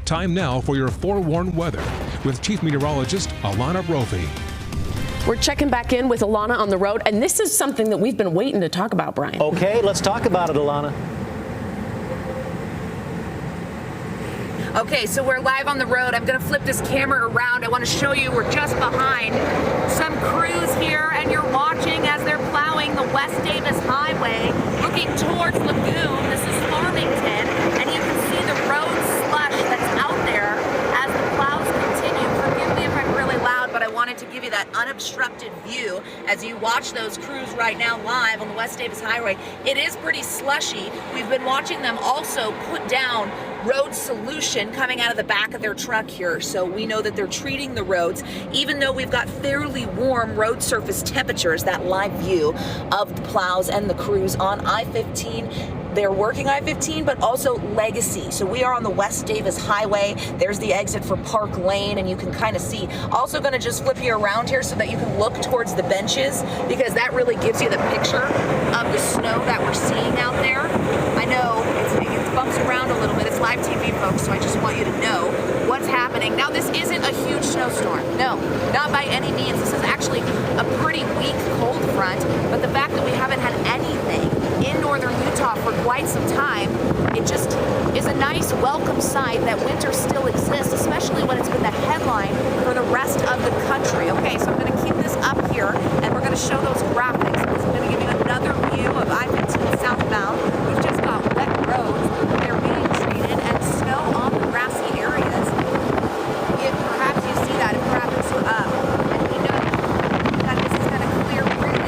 Time now for your forewarned weather with Chief Meteorologist Alana Brophy. We're checking back in with Alana on the road, and this is something that we've been waiting to talk about, Brian. Okay, let's talk about it, Alana. Okay, so we're live on the road. I'm gonna flip this camera around. I wanna show you we're just behind some crews here, and you're watching as they're plowing the West Davis Highway, looking towards Lagoon. This is Farmington, and you can see the road slush that's out there as the plows continue. Forgive me if I'm really loud, but I wanted to give you that unobstructed view as you watch those crews right now live on the West Davis Highway. It is pretty slushy. We've been watching them also put down road solution coming out of the back of their truck here, so we know that they're treating the roads. Even though we've got fairly warm road surface temperatures, that live view of the plows and the crews on I-15. They're working I-15, but also Legacy. So we are on the West Davis Highway. There's the exit for Park Lane, and you can kind of see. Also going to just flip you around here so that you can look towards the benches, because that really gives you the picture of the snow that we're seeing out there. I know it bumps around a little bit. It's live TV, folks, so I just want you to know what's happening. Now, this isn't a huge snowstorm. No, not by any means. This is actually a pretty weak cold front, but the fact that we haven't had anything in northern Utah for quite some time, it just is a nice welcome sight that winter still exists, especially when it's been the headline for the rest of the country. Okay, so I'm going to keep this up here, and we're going to show those graphics. I'm going to give you another view of I-15 southbound. We've just got wet roads. They're being treated, and snow on the grassy areas. If perhaps you see that, it perhaps you up. And we know that this is going to clear really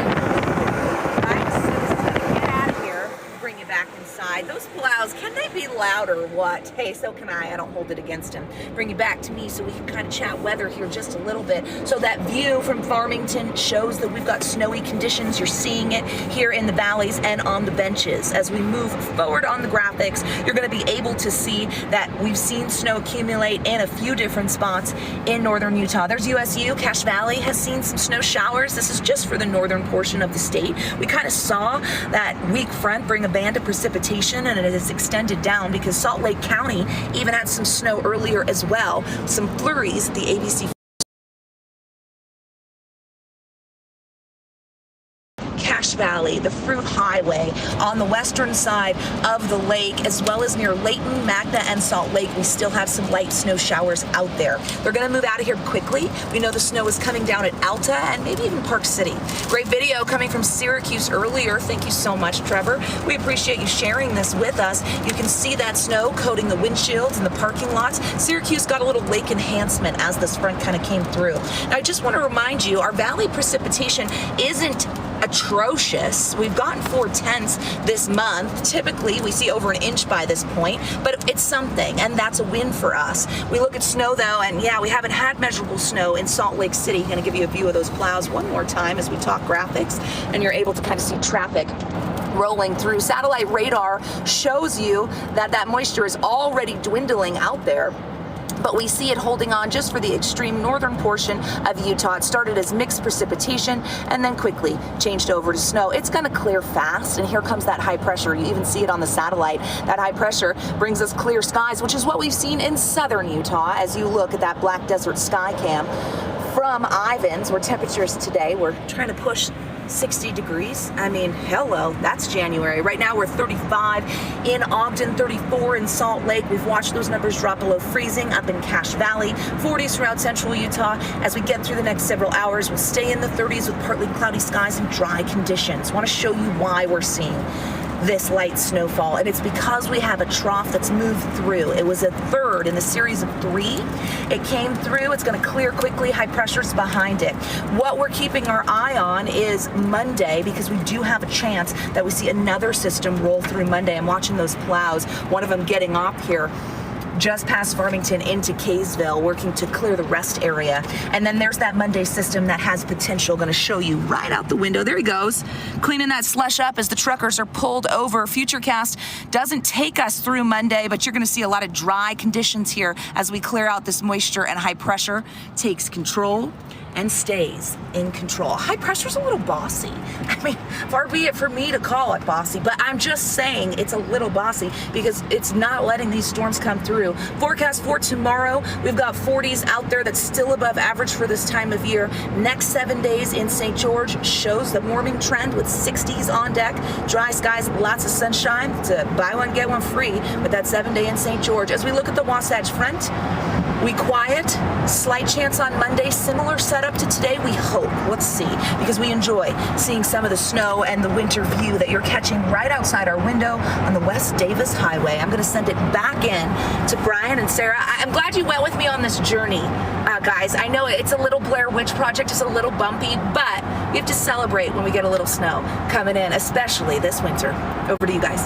right as soon as it's going to get out of here, bring you back inside. Those plows, can they be loud or what? Hey, so can I. I don't hold it against him. Bring you back to me so we can kind of chat weather here just a little bit. So that view from Farmington shows that we've got snowy conditions. You're seeing it here in the valleys and on the benches. As we move forward on the graphics, you're going to be able to see that we've seen snow accumulate in a few different spots in northern Utah. There's USU. Cache Valley has seen some snow showers. This is just for the northern portion of the state. We kind of saw that weak front bring a band of precipitation, and it has extended down because Salt Lake County even had some snow earlier as well. Some flurries at the ABC Cache Valley, the Fruit Highway on the western side of the lake, as well as near Layton, Magna, and Salt Lake. We still have some light snow showers out there. They're going to move out of here quickly. We know the snow is coming down at Alta and maybe even Park City. Great video coming from Syracuse earlier. Thank you so much, Trevor. We appreciate you sharing this with us. You can see that snow coating the windshields and the parking lots. Syracuse got a little lake enhancement as this front kind of came through. Now, I just want to remind you, our valley precipitation isn't atrocious. We've gotten 4/10 this month. Typically, we see over an inch by this point, but it's something, and that's a win for us. We look at snow, though, and yeah, we haven't had measurable snow in Salt Lake City. Going to give you a view of those plows one more time as we talk graphics, and you're able to kind of see traffic rolling through. Satellite radar shows you that that moisture is already dwindling out there, but we see it holding on just for the extreme northern portion of Utah. It started as mixed precipitation and then quickly changed over to snow. It's going to clear fast, and here comes that high pressure. You even see it on the satellite. That high pressure brings us clear skies, which is what we've seen in southern Utah as you look at that Black Desert sky cam from Ivins, where temperatures today, we're trying to push 60 degrees. I mean, hello, that's January. Right now we're 35 in Ogden, 34 in Salt Lake. We've watched those numbers drop below freezing up in Cache Valley, 40s throughout central Utah. As we get through the next several hours, we'll stay in the 30s with partly cloudy skies and dry conditions. I want to show you why we're seeing this light snowfall, and it's because we have a trough that's moved through. It was a third in the series of 3. It came through. It's going to clear quickly. High pressure's behind it. What we're keeping our eye on is Monday, because we do have a chance that we see another system roll through Monday. I'm watching those plows, one of them getting off here just past Farmington into Kaysville, working to clear the rest area. And then there's that Monday system that has potential. Going to show you right out the window. There he goes, cleaning that slush up as the truckers are pulled over. Futurecast doesn't take us through Monday, but you're going to see a lot of dry conditions here as we clear out this moisture and high pressure takes control. and stays in control. High pressure's a little bossy. I mean, far be it for me to call it bossy, but I'm just saying it's a little bossy because it's not letting these storms come through. Forecast for tomorrow, we've got 40s out there. That's still above average for this time of year. Next 7 days in St. George shows the warming trend with 60s on deck. Dry skies, lots of sunshine. It's a buy one, get one free with that 7 day in St. George. As we look at the Wasatch Front, we quiet, slight chance on Monday, similar setup to today, we hope. Let's see, because we enjoy seeing some of the snow and the winter view that you're catching right outside our window on the West Davis Highway. I'm gonna send it back in to Brian and Sarah. I'm glad you went with me on this journey, guys. I know it's a little Blair Witch project, it's a little bumpy, but we have to celebrate when we get a little snow coming in, especially this winter. Over to you guys.